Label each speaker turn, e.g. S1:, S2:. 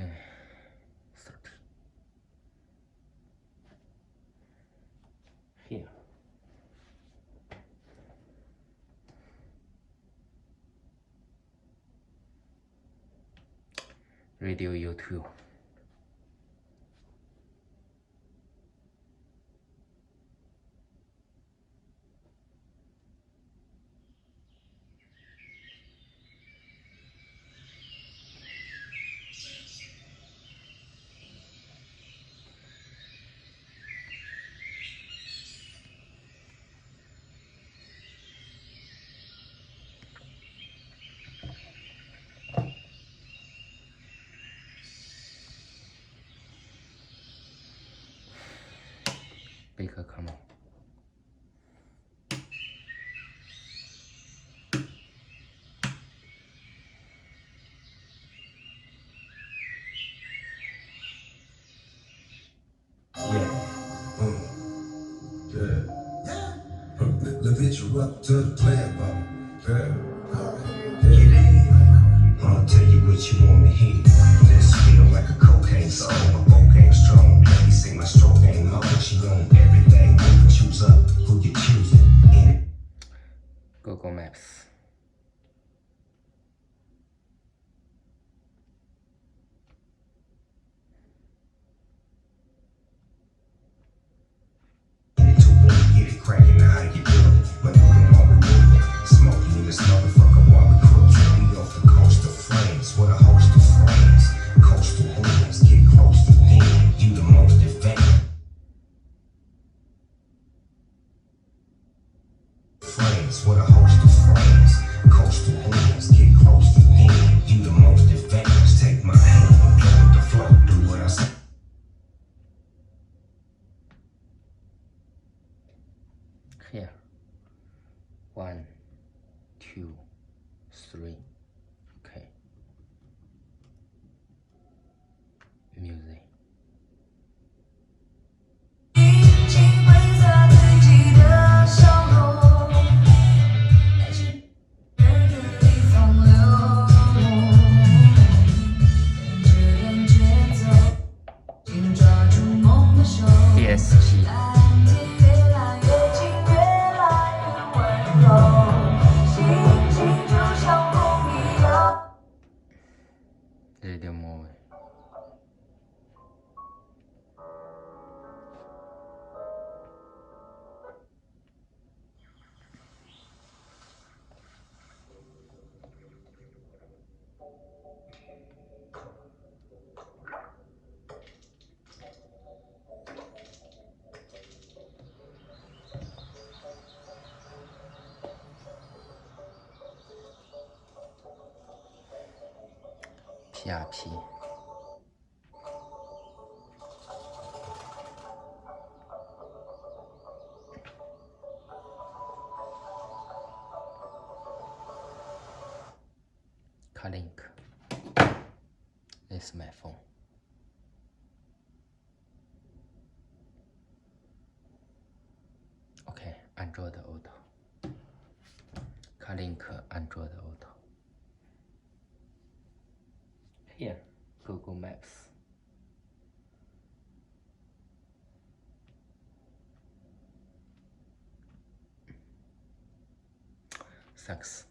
S1: Okay, 30. Here. Radio U2. Baker, come on.
S2: Bitch, you up to the player ball, girl. I'ma tell you what you wanna hear. This feel like a cocaine song. My boat game strong. Let me say my stroke game. I'll put you on everything. You choose up who you choosing.
S1: Google Maps.
S2: Cracking now, how you doing? But moving on the movement, smoking in this motherfucker while we cruise. We off the coast of flames with a host of friends. Coastal winds get close to me. You the most advanced. Friends with a host of friends. Coastal winds get close to me. You the most advanced. Take my hand and go with the flow. Do what I say.
S1: Here. 1, 2, 3. Okay. Music. ESP. Radio mode. PRP. Link. This is my phone. Okay, Android Auto. Link Android Auto. Here, Google Maps. Thanks.